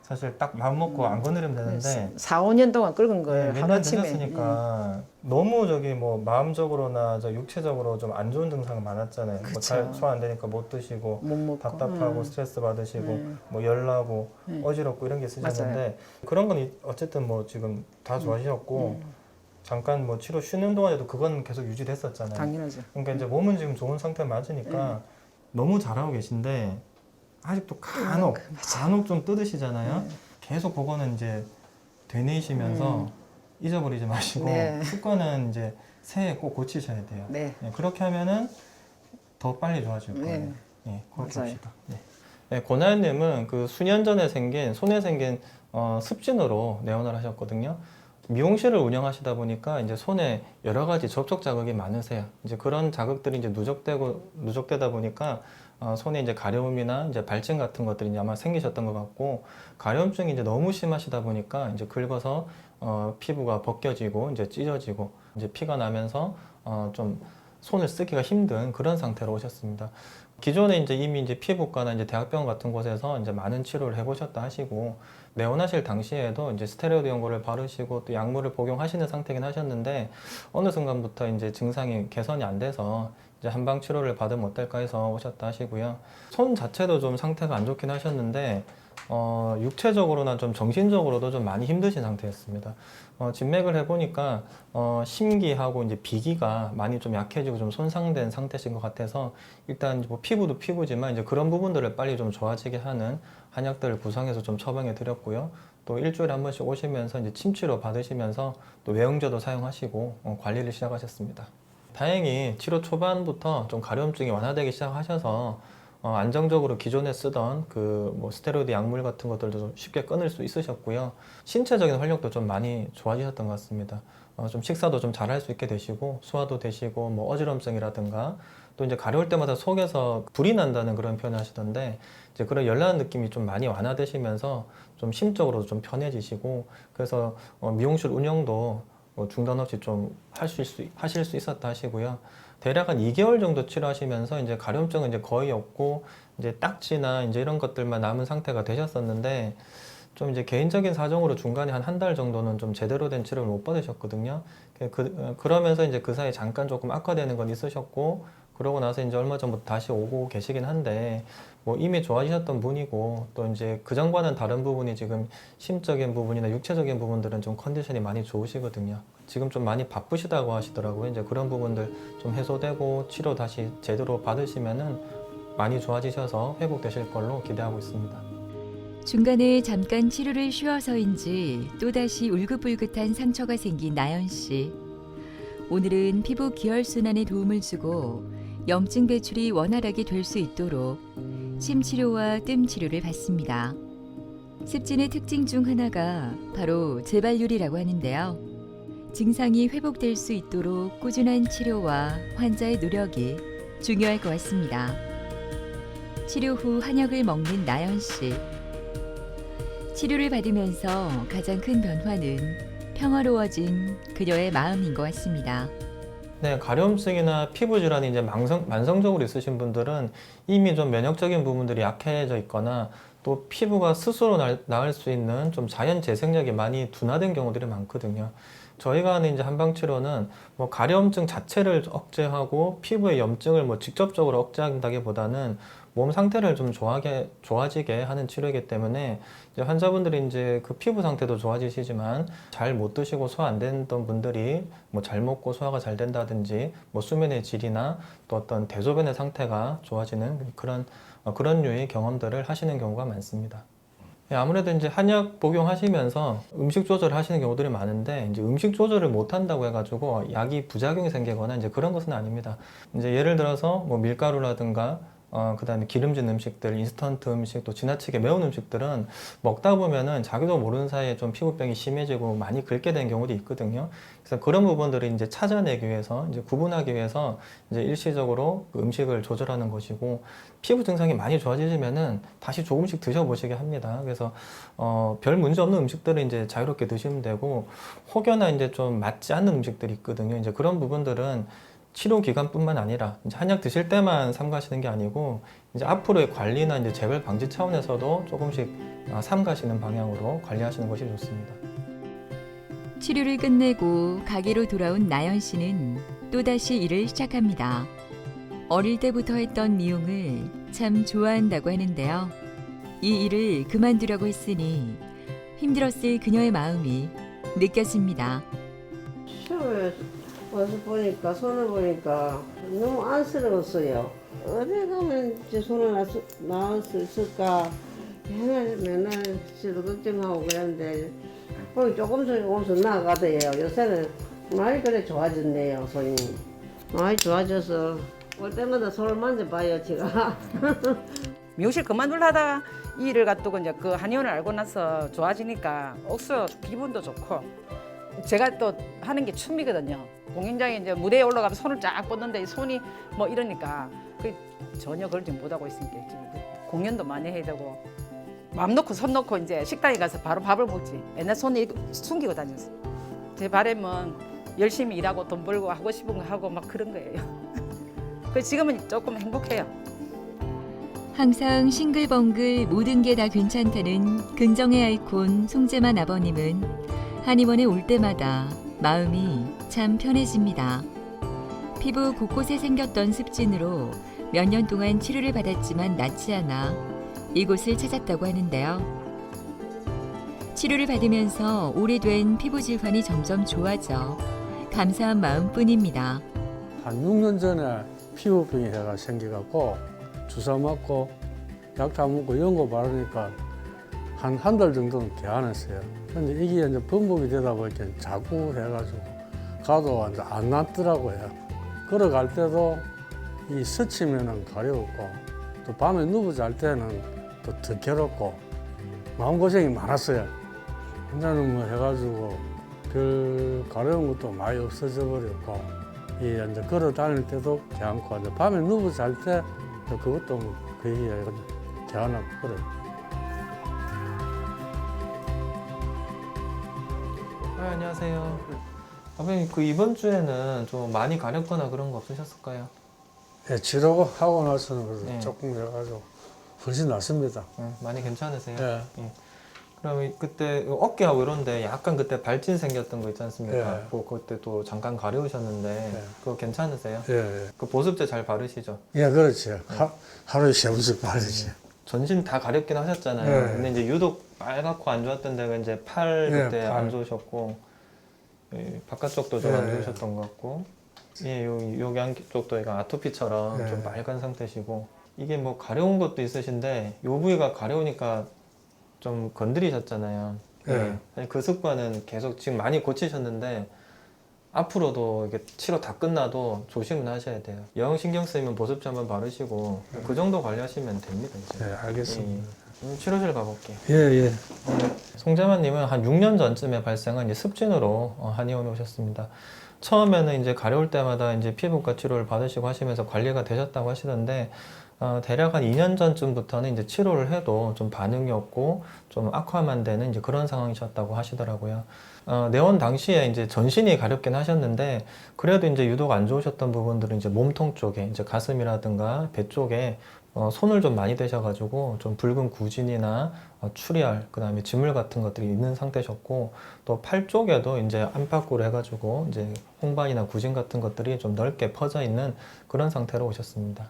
사실 딱 마음 먹고 안 거느리면 되는데 4, 5년 동안 끓은 걸 몇 년 하루아침에 되셨으니까 너무 저기 뭐 마음적으로나 저 육체적으로 좀 안 좋은 증상 많았잖아요. 뭐 잘 그쵸. 소화 안 되니까 못 드시고 못 먹고 답답하고 스트레스 받으시고 뭐 열나고 어지럽고 이런 게 있으셨는데 그런 건 어쨌든 뭐 지금 다 좋아지셨고 잠깐 뭐 치료 쉬는 동안에도 그건 계속 유지됐었잖아요. 당연하죠. 그러니까 이제 몸은 지금 좋은 상태 맞으니까 너무 잘하고 계신데 아직도 간혹 좀 뜯으시잖아요. 계속 그거는 이제 되뇌이시면서 잊어버리지 마시고 네. 습관은 이제 새해 꼭 고치셔야 돼요. 네. 네, 그렇게 하면은 더 빨리 좋아질 거예요. 네. 네, 그렇게 맞아요. 합시다. 네. 네, 고나연님은 그 수년 전에 손에 생긴 습진으로 내원을 하셨거든요. 미용실을 운영하시다 보니까 이제 손에 여러 가지 접촉 자극이 많으세요. 이제 그런 자극들이 이제 누적되다 보니까 손에 이제 가려움이나 이제 발진 같은 것들이 이제 아마 생기셨던 것 같고, 가려움증이 이제 너무 심하시다 보니까 이제 긁어서 피부가 벗겨지고 이제 찢어지고 이제 피가 나면서 좀 손을 쓰기가 힘든 그런 상태로 오셨습니다. 기존에 이제 이미 이제 피부과나 이제 대학병원 같은 곳에서 이제 많은 치료를 해보셨다 하시고, 내원하실 당시에도 이제 스테로이드 연고를 바르시고 또 약물을 복용하시는 상태긴 하셨는데, 어느 순간부터 이제 증상이 개선이 안 돼서 이제 한방 치료를 받으면 어떨까 해서 오셨다 하시고요. 손 자체도 좀 상태가 안 좋긴 하셨는데, 육체적으로나 좀 정신적으로도 좀 많이 힘드신 상태였습니다. 진맥을 해보니까 심기하고 이제 비기가 많이 좀 약해지고 좀 손상된 상태신 것 같아서, 일단 뭐 피부도 피부지만 이제 그런 부분들을 빨리 좀 좋아지게 하는 한약들을 구성해서 좀 처방해 드렸고요. 또 일주일에 한 번씩 오시면서 이제 침치료 받으시면서 또 외형제도 사용하시고 관리를 시작하셨습니다. 다행히 치료 초반부터 좀 가려움증이 완화되기 시작하셔서 안정적으로 기존에 쓰던 그 뭐 스테로이드 약물 같은 것들도 좀 쉽게 끊을 수 있으셨고요. 신체적인 활력도 좀 많이 좋아지셨던 것 같습니다. 좀 식사도 좀 잘할 수 있게 되시고, 소화도 되시고, 뭐 어지럼증이라든가 또 이제 가려울 때마다 속에서 불이 난다는 그런 표현을 하시던데, 이제 그런 열나는 느낌이 좀 많이 완화되시면서 좀 심적으로도 좀 편해지시고, 그래서 미용실 운영도 중단 없이 좀 하실 수 있었다 하시고요. 대략 한 2개월 정도 치료하시면서 이제 가려움증은 이제 거의 없고, 이제 딱지나 이제 이런 것들만 남은 상태가 되셨었는데, 좀 이제 개인적인 사정으로 중간에 한 달 정도는 좀 제대로 된 치료를 못 받으셨거든요. 그러면서 이제 그 사이에 잠깐 조금 악화되는 건 있으셨고, 그러고 나서 이제 얼마 전부터 다시 오고 계시긴 한데, 뭐 이미 좋아지셨던 분이고, 또 이제 그전과는 다른 부분이 지금 심적인 부분이나 육체적인 부분들은 좀 컨디션이 많이 좋으시거든요. 지금 좀 많이 바쁘시다고 하시더라고요. 이제 그런 부분들 좀 해소되고 치료 다시 제대로 받으시면은 많이 좋아지셔서 회복되실 걸로 기대하고 있습니다. 중간에 잠깐 치료를 쉬어서인지 또다시 울긋불긋한 상처가 생긴 나연 씨. 오늘은 피부 기혈순환에 도움을 주고 염증 배출이 원활하게 될 수 있도록 침치료와 뜸치료를 받습니다. 습진의 특징 중 하나가 바로 재발률이라고 하는데요. 증상이 회복될 수 있도록 꾸준한 치료와 환자의 노력이 중요할 것 같습니다. 치료 후 한약을 먹는 나연 씨. 치료를 받으면서 가장 큰 변화는 평화로워진 그녀의 마음인 것 같습니다. 네, 가려움증이나 피부 질환이 이제 만성적으로 있으신 분들은 이미 좀 면역적인 부분들이 약해져 있거나, 또 피부가 스스로 나을 수 있는 좀 자연 재생력이 많이 둔화된 경우들이 많거든요. 저희가 하는 이제 한방치료는 뭐 가려움증 자체를 억제하고 피부의 염증을 뭐 직접적으로 억제한다기보다는 몸 상태를 좀 좋아지게 하는 치료이기 때문에, 이제 환자분들이 이제 그 피부 상태도 좋아지시지만 잘 못 드시고 소화 안 됐던 분들이 뭐 잘 먹고 소화가 잘 된다든지, 뭐 수면의 질이나 또 어떤 대소변의 상태가 좋아지는 그런 류의 경험들을 하시는 경우가 많습니다. 아무래도 이제 한약 복용하시면서 음식 조절을 하시는 경우들이 많은데, 이제 음식 조절을 못 한다고 해가지고 약이 부작용이 생기거나 이제 그런 것은 아닙니다. 이제 예를 들어서 뭐 밀가루라든가 그다음에 기름진 음식들, 인스턴트 음식, 또 지나치게 매운 음식들은 먹다 보면은 자기도 모르는 사이에 좀 피부병이 심해지고 많이 긁게 되는 경우도 있거든요. 그래서 그런 부분들을 이제 찾아내기 위해서, 이제 구분하기 위해서 이제 일시적으로 그 음식을 조절하는 것이고, 피부 증상이 많이 좋아지시면은 다시 조금씩 드셔보시게 합니다. 그래서 별 문제 없는 음식들은 이제 자유롭게 드시면 되고, 혹여나 이제 좀 맞지 않는 음식들이 있거든요. 이제 그런 부분들은 치료 기간뿐만 아니라 이제 한약 드실 때만 삼가시는 게 아니고 이제 앞으로의 관리나 이제 재발 방지 차원에서도 조금씩 삼가시는 방향으로 관리하시는 것이 좋습니다. 치료를 끝내고 가게로 돌아온 나연 씨는 또다시 일을 시작합니다. 어릴 때부터 했던 미용을 참 좋아한다고 하는데요. 이 일을 그만두려고 했으니 힘들었을 그녀의 마음이 느껴집니다. 시험에 와서 보니까 손을 보니까 너무 안쓰러웠어요. 어디 가면 제 손을 나을 수 있을까 맨날 저도 걱정하고 그랬는데 조금씩 나아가대요. 요새는 많이 그래 좋아졌네요. 손이 많이 좋아져서 올 때마다 손을 만져봐요 제가. 미용실 그만둘라다가 이 일을 갖두고 이제 그 한의원을 알고 나서 좋아지니까 억수 기분도 좋고 제가 또 하는 게 춤이거든요. 공연장에 이제 무대에 올라가면 손을 쫙 뻗는데 이 손이 뭐 이러니까 전혀 그걸 지금 못하고 있으니까 지금 공연도 많이 해야 되고 마음 놓고 손 놓고 이제 식당에 가서 바로 밥을 먹지. 옛날 손을 이렇게 숨기고 다녔어요. 제 바람은 열심히 일하고 돈 벌고 하고 싶은 거 하고 막 그런 거예요. 그래서 지금은 조금 행복해요. 항상 싱글벙글 모든 게 다 괜찮다는 긍정의 아이콘 송재만 아버님은 한의원에 올 때마다 마음이 참 편해집니다. 피부 곳곳에 생겼던 습진으로 몇 년 동안 치료를 받았지만 낫지 않아 이곳을 찾았다고 하는데요. 치료를 받으면서 오래된 피부 질환이 점점 좋아져 감사한 마음뿐입니다. 한 6년 전에 피부병이 해가 생겨갖고 주사 맞고 약 다 먹고 연고 바르니까 한 달 정도는 개안했어요. 근데 이게 이제 번복이 되다 보니까 자꾸 해가지고 가도 이제 안 낫더라고요. 걸어갈 때도 이 스치면은 가려웠고 또 밤에 누워 잘 때는 또 더 괴롭고 마음고생이 많았어요. 이제는 뭐 해가지고 별 가려운 것도 많이 없어져 버렸고 이제 걸어 다닐 때도 괜찮고 이제 밤에 누워 잘 때 그것도 거의 괜찮고 그래요. 안녕하세요. 아버님 그 이번 주에는 좀 많이 가렵거나 그런 거 없으셨을까요? 예, 치료하고 나서는 그래도 네. 조금 해가지고 훨씬 낫습니다. 많이 괜찮으세요? 예. 예. 그럼 그때 어깨하고 이런데 약간 그때 발진 생겼던 거 있지 않습니까? 예. 그때 또 잠깐 가려우셨는데 예. 그거 괜찮으세요? 예, 그 보습제 잘 바르시죠? 예, 그렇지. 하루에 3번씩 바르지. 전신 다 가렵긴 하셨잖아요. 예. 근데 이제 유독 빨갛고 안 좋았던 데가 이제 팔 예, 그때 팔. 안 좋으셨고 바깥쪽도 좀 안 예. 좋으셨던 것 같고 예, 여기 안쪽도 약간 아토피처럼 예. 좀 빨간 상태시고 이게 뭐 가려운 것도 있으신데 요 부위가 가려우니까 좀 건드리셨잖아요. 예. 예. 그 습관은 계속 지금 많이 고치셨는데 앞으로도 이게 치료 다 끝나도 조심은 하셔야 돼요. 영 신경 쓰이면 보습제 한번 바르시고 그 정도 관리하시면 됩니다. 이제. 예, 알겠습니다. 치료실 가볼게요. 예, 예. 송재만님은 한 6년 전쯤에 발생한 이제 습진으로 한의원에 오셨습니다. 처음에는 이제 가려울 때마다 이제 피부과 치료를 받으시고 하시면서 관리가 되셨다고 하시던데 대략 한 2년 전쯤부터는 이제 치료를 해도 좀 반응이 없고 좀 악화만 되는 이제 그런 상황이셨다고 하시더라고요. 내원 당시에 이제 전신이 가렵긴 하셨는데 그래도 이제 유독 안 좋으셨던 부분들은 이제 몸통 쪽에 이제 가슴이라든가 배 쪽에 손을 좀 많이 대셔가지고 좀 붉은 구진이나 출혈, 그 다음에 진물 같은 것들이 있는 상태셨고 또 팔 쪽에도 이제 안팎으로 해가지고 이제 홍반이나 구진 같은 것들이 좀 넓게 퍼져 있는 그런 상태로 오셨습니다.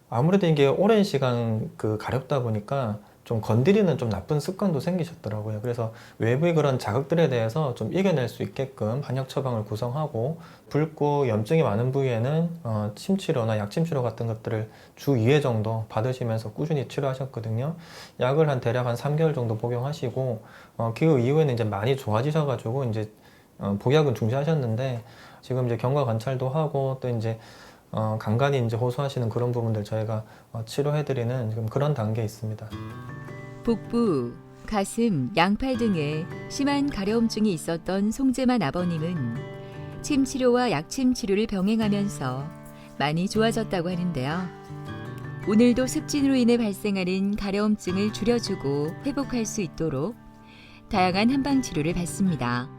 아무래도 이게 오랜 시간 가렵다 보니까 좀 건드리는 좀 나쁜 습관도 생기셨더라고요. 그래서 외부의 그런 자극들에 대해서 좀 이겨낼 수 있게끔 한약 처방을 구성하고 붉고 염증이 많은 부위에는 침치료나 약침치료 같은 것들을 주 2회 정도 받으시면서 꾸준히 치료하셨거든요. 약을 대략 한 3개월 정도 복용하시고 그 이후에는 이제 많이 좋아지셔가지고 이제 복약은 중지하셨는데 지금 이제 경과 관찰도 하고 또 이제 간간히 이제 호소하시는 그런 부분들 저희가 치료해드리는 지금 그런 단계에 있습니다. 복부, 가슴, 양팔 등에 심한 가려움증이 있었던 송재만 아버님은 침치료와 약침치료를 병행하면서 많이 좋아졌다고 하는데요. 오늘도 습진으로 인해 발생하는 가려움증을 줄여주고 회복할 수 있도록 다양한 한방치료를 받습니다.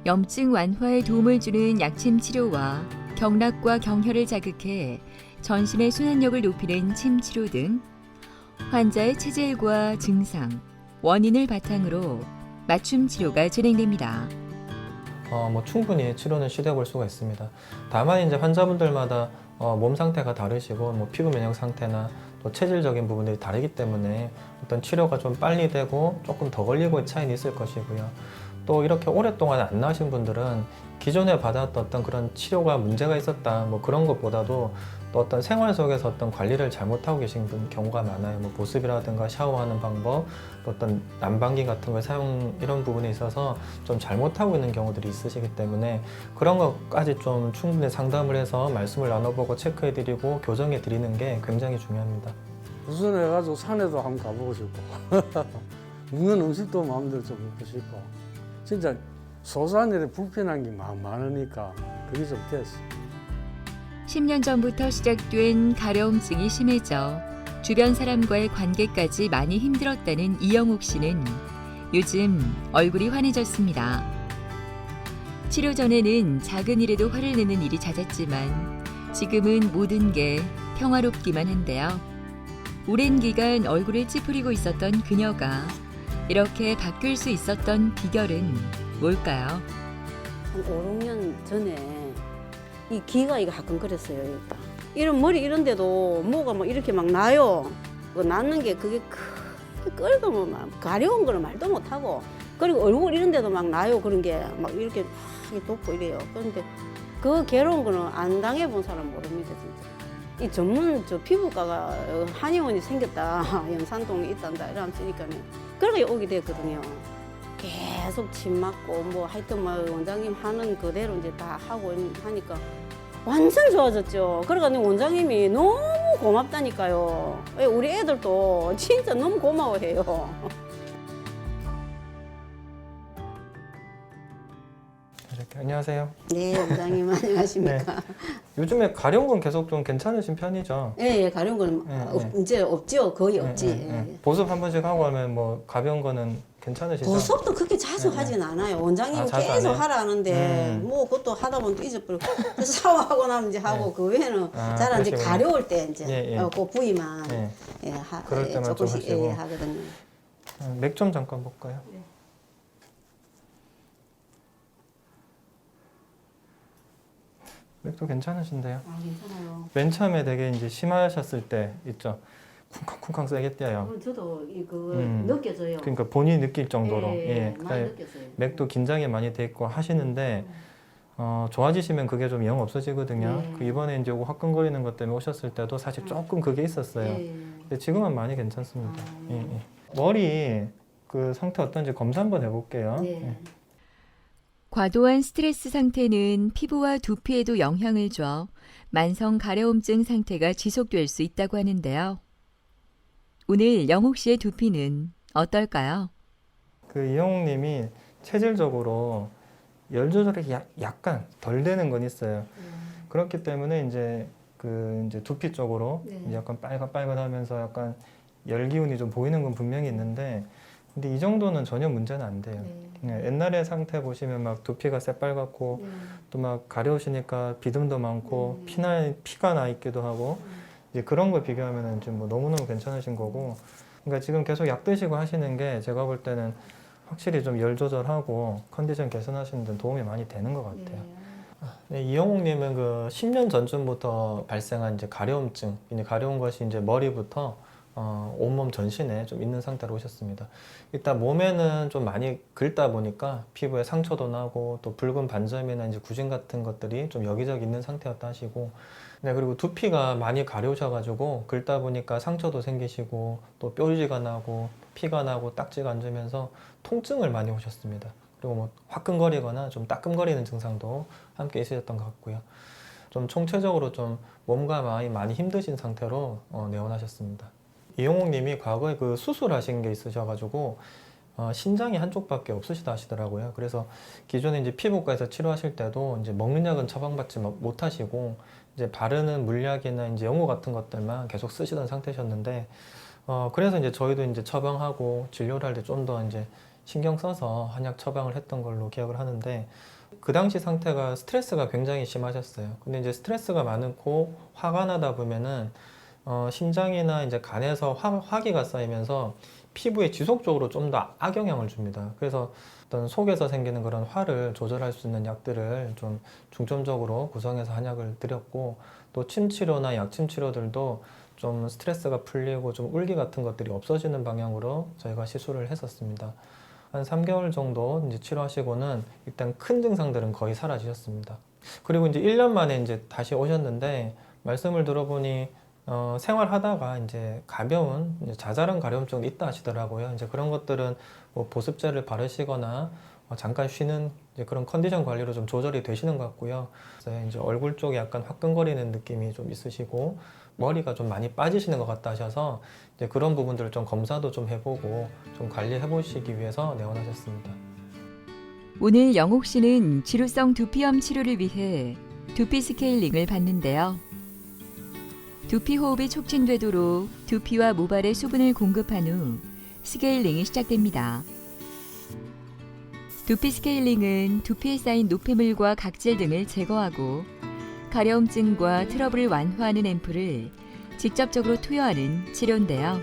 염증 완화에 도움을 주는 약침 치료와 경락과 경혈을 자극해 전신의 순환력을 높이는 침 치료 등 환자의 체질과 증상, 원인을 바탕으로 맞춤 치료가 진행됩니다. 충분히 치료는 시도해 볼 수가 있습니다. 다만 이제 환자분들마다 몸 상태가 다르시고 피부 면역 상태나 또 체질적인 부분들이 다르기 때문에 어떤 치료가 좀 빨리 되고 조금 더 걸리고의 차이는 있을 것이고요. 또 이렇게 오랫동안 안 나으신 분들은 기존에 받았던 어떤 그런 치료가 문제가 있었다 그런 것보다도 또 어떤 생활 속에서 어떤 관리를 잘못하고 계신 경우가 많아요. 보습이라든가 샤워하는 방법, 또 어떤 난방기 같은 걸 사용 이런 부분에 있어서 좀 잘못하고 있는 경우들이 있으시기 때문에 그런 것까지 좀 충분히 상담을 해서 말씀을 나눠보고 체크해드리고 교정해드리는 게 굉장히 중요합니다. 부산해가지고 산에도 한번 가보고 싶고 먹는 음식도 마음대로 좀 먹고 싶고 진짜 소산일에 불편한 게 많으니까 그게 좀 됐어. 10년 전부터 시작된 가려움증이 심해져 주변 사람과의 관계까지 많이 힘들었다는 이영옥 씨는 요즘 얼굴이 환해졌습니다. 치료 전에는 작은 일에도 화를 내는 일이 잦았지만 지금은 모든 게 평화롭기만 한데요. 오랜 기간 얼굴을 찌푸리고 있었던 그녀가 이렇게 바뀔 수 있었던 비결은 뭘까요? 한 5, 6년 전에 이 귀가 이거 화끈거렸어요. 일단. 이런 머리 이런데도 뭐가 막 이렇게 막 나요. 그 낳는 게 그게 끓고 막 가려운 거는 말도 못하고 그리고 얼굴 이런데도 막 나요. 그런 게 막 이렇게 막 돋고 이래요. 그런데 그 괴로운 거는 안 당해본 사람 모릅니다. 진짜. 이 전문 피부과가 한의원이 생겼다. 연산동에 있단다. 이러면 쓰니까는 그러니까 오게 됐거든요. 계속 침 맞고 하여튼 원장님 하는 그대로 이제 다 하고 하니까 완전 좋아졌죠. 그러니까 원장님이 너무 고맙다니까요. 우리 애들도 진짜 너무 고마워해요. 이렇게 안녕하세요. 네, 원장님 안녕하십니까. 네. 요즘에 가려운 건 계속 좀 괜찮으신 편이죠? 네, 가려운 건 이제 없죠. 거의 없지. 보습 한 번씩 하고 하면 가벼운 거는 괜찮으시죠? 보습도 그렇게 자주 하진 않아요. 원장님이 계속 하라 하는데 그것도 하다 보면 또 잊어버리고 샤워하고 나면 이제 하고 그 외에는 잘 이제 가려울 때 이제 그 부위만 그럴 때만 조금씩 좀 하시고. 하거든요. 맥 좀 잠깐 볼까요? 네. 맥도 괜찮으신데요? 괜찮아요. 맨 처음에 되게 이제 심하셨을 때 있죠? 쿵쾅쿵쾅 세게 뛰어요. 저도 이거 느껴져요. 그러니까 본인이 느낄 정도로. 많이 그다음에 느꼈어요. 맥도 긴장이 많이 돼 있고 하시는데 좋아지시면 그게 좀 영 없어지거든요. 그 이번에 이제 화끈거리는 것 때문에 오셨을 때도 사실 조금 그게 있었어요. 근데 지금은 많이 괜찮습니다. 머리 그 상태 어떤지 검사 한번 해볼게요. 과도한 스트레스 상태는 피부와 두피에도 영향을 줘 만성 가려움증 상태가 지속될 수 있다고 하는데요. 오늘 영옥 씨의 두피는 어떨까요? 그 이영옥 님이 체질적으로 열 조절이 약간 덜 되는 건 있어요. 그렇기 때문에 이제 두피 쪽으로 이제 약간 빨갛빨갛하면서 약간 열 기운이 좀 보이는 건 분명히 있는데 근데 이 정도는 전혀 문제는 안 돼요. 옛날의 상태 보시면 막 두피가 새빨갛고 또 막 가려우시니까 비듬도 많고 피가 나 있기도 하고 이제 그런 거 비교하면은 좀 너무너무 괜찮으신 거고 그러니까 지금 계속 약 드시고 하시는 게 제가 볼 때는 확실히 좀 열 조절하고 컨디션 개선하시는 데 도움이 많이 되는 것 같아요. 네, 이영옥님은 그 10년 전쯤부터 발생한 이제 가려움증, 이제 가려운 것이 이제 머리부터 온몸 전신에 좀 있는 상태로 오셨습니다. 일단 몸에는 좀 많이 긁다 보니까 피부에 상처도 나고 또 붉은 반점이나 이제 구진 같은 것들이 좀 여기저기 있는 상태였다 하시고 네, 그리고 두피가 많이 가려우셔가지고 긁다 보니까 상처도 생기시고 또 뾰루지가 나고 피가 나고 딱지가 앉으면서 통증을 많이 오셨습니다. 그리고 화끈거리거나 좀 따끔거리는 증상도 함께 있으셨던 것 같고요. 좀 총체적으로 좀 몸과 마음이 많이 힘드신 상태로 내원하셨습니다. 이영옥 님이 과거에 그 수술하신 게 있으셔가지고 신장이 한쪽밖에 없으시다 하시더라고요. 그래서 기존에 이제 피부과에서 치료하실 때도 이제 먹는 약은 처방받지 못하시고 이제 바르는 물약이나 이제 연고 같은 것들만 계속 쓰시던 상태셨는데 그래서 이제 저희도 이제 처방하고 진료를 할 때 좀 더 이제 신경 써서 한약 처방을 했던 걸로 기억을 하는데 그 당시 상태가 스트레스가 굉장히 심하셨어요. 근데 이제 스트레스가 많고 화가 나다 보면은 심장이나 이제 간에서 화기가 쌓이면서 피부에 지속적으로 좀 더 악영향을 줍니다. 그래서 어떤 속에서 생기는 그런 화를 조절할 수 있는 약들을 좀 중점적으로 구성해서 한약을 드렸고, 또 침 치료나 약침 치료들도 좀 스트레스가 풀리고 좀 울기 같은 것들이 없어지는 방향으로 저희가 시술을 했었습니다. 한 3개월 정도 이제 치료하시고는 일단 큰 증상들은 거의 사라지셨습니다. 그리고 이제 1년 만에 이제 다시 오셨는데 말씀을 들어보니 생활하다가 이제 가벼운 이제 자잘한 가려움증이 있다 하시더라고요. 이제 그런 것들은 뭐 보습제를 바르시거나 잠깐 쉬는 이제 그런 컨디션 관리로 좀 조절이 되시는 것 같고요. 그래서 이제 얼굴 쪽에 약간 화끈거리는 느낌이 좀 있으시고 머리가 좀 많이 빠지시는 것 같다 하셔서 이제 그런 부분들을 좀 검사도 좀 해보고 좀 관리해 보시기 위해서 내원하셨습니다. 오늘 영옥 씨는 지루성 두피염 치료를 위해 두피 스케일링을 받는데요. 두피 호흡이 촉진되도록 두피와 모발에 수분을 공급한 후 스케일링이 시작됩니다. 두피 스케일링은 두피에 쌓인 노폐물과 각질 등을 제거하고 가려움증과 트러블을 완화하는 앰플을 직접적으로 투여하는 치료인데요.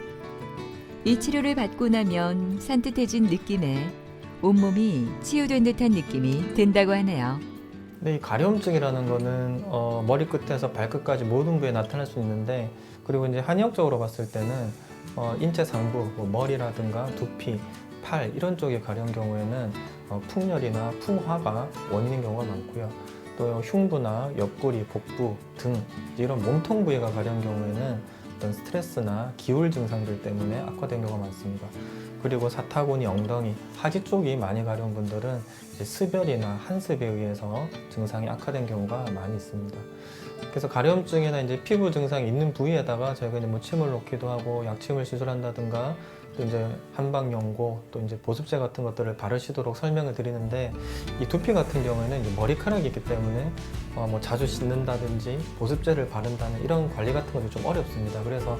이 치료를 받고 나면 산뜻해진 느낌에 온몸이 치유된 듯한 느낌이 든다고 하네요. 근데 이 가려움증이라는 거는 머리끝에서 발끝까지 모든 부위에 나타날 수 있는데, 그리고 이제 한의학적으로 봤을 때는 인체 상부, 뭐 머리라든가 두피, 팔 이런 쪽의 가려운 경우에는 풍열이나 풍화가 원인인 경우가 많고요. 또 흉부나 옆구리, 복부 등 이런 몸통 부위가 가려운 경우에는 어떤 스트레스나 기울 증상들 때문에 악화된 경우가 많습니다. 그리고 사타구니, 엉덩이, 하지 쪽이 많이 가려운 분들은 이제 습열이나 한습에 의해서 증상이 악화된 경우가 많이 있습니다. 그래서 가려움증이나 이제 피부 증상이 있는 부위에다가 저희가 이제 뭐 침을 놓기도 하고 약침을 시술한다든가 또 이제 한방 연고 또 이제 보습제 같은 것들을 바르시도록 설명을 드리는데, 이 두피 같은 경우에는 이제 머리카락이 있기 때문에 뭐 자주 씻는다든지 보습제를 바른다는 이런 관리 같은 것이 좀 어렵습니다. 그래서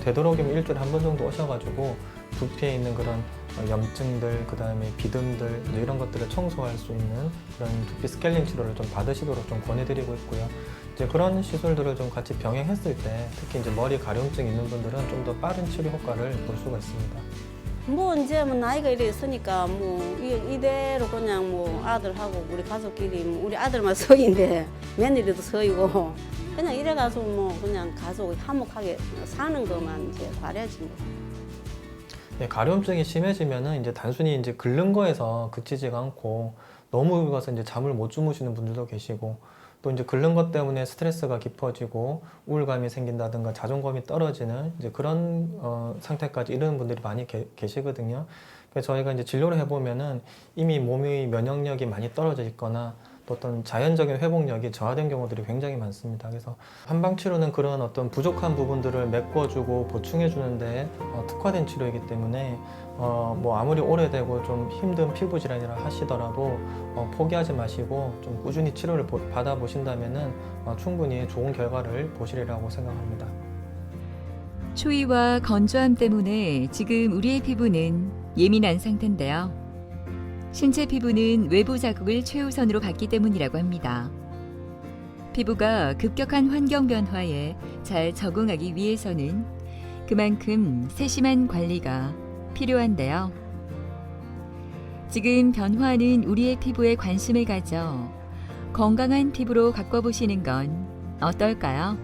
되도록이면 일주일에 한 번 정도 오셔가지고 두피에 있는 그런 염증들, 그 다음에 비듬들 이런 것들을 청소할 수 있는 그런 두피 스케일링 치료를 좀 받으시도록 좀 권해드리고 있고요. 이제 그런 시술들을 좀 같이 병행했을 때 특히 이제 머리 가려움증 있는 분들은 좀 더 빠른 치료 효과를 볼 수가 있습니다. 뭐 이제 뭐 나이가 이래 있으니까 뭐 이대로 그냥 뭐 아들하고 우리 가족끼리 뭐 우리 아들만 서인데 며느리도 서이고 그냥 이래 가서 뭐 그냥 가족 화목하게 사는 것만 이제 바라지 뭐. 네, 가려움증이 심해지면은 이제 단순히 이제 긁는 거에서 그치지가 않고 너무 긁어서 이제 잠을 못 주무시는 분들도 계시고, 또 이제 긁는 것 때문에 스트레스가 깊어지고 우울감이 생긴다든가 자존감이 떨어지는 이제 그런 상태까지 이르는 분들이 많이 계시거든요. 그래서 저희가 이제 진료를 해보면은 이미 몸의 면역력이 많이 떨어져 있거나 또 어떤 자연적인 회복력이 저하된 경우들이 굉장히 많습니다. 그래서 한방치료는 그런 어떤 부족한 부분들을 메꿔주고 보충해주는데 특화된 치료이기 때문에 뭐 아무리 오래되고 좀 힘든 피부 질환이라 하시더라도 포기하지 마시고 좀 꾸준히 치료를 받아보신다면은 충분히 좋은 결과를 보시리라고 생각합니다. 추위와 건조함 때문에 지금 우리의 피부는 예민한 상태인데요. 신체 피부는 외부 자극을 최우선으로 받기 때문이라고 합니다. 피부가 급격한 환경 변화에 잘 적응하기 위해서는 그만큼 세심한 관리가 필요한데요. 지금 변화하는 우리의 피부에 관심을 가져 건강한 피부로 바꿔보시는 건 어떨까요?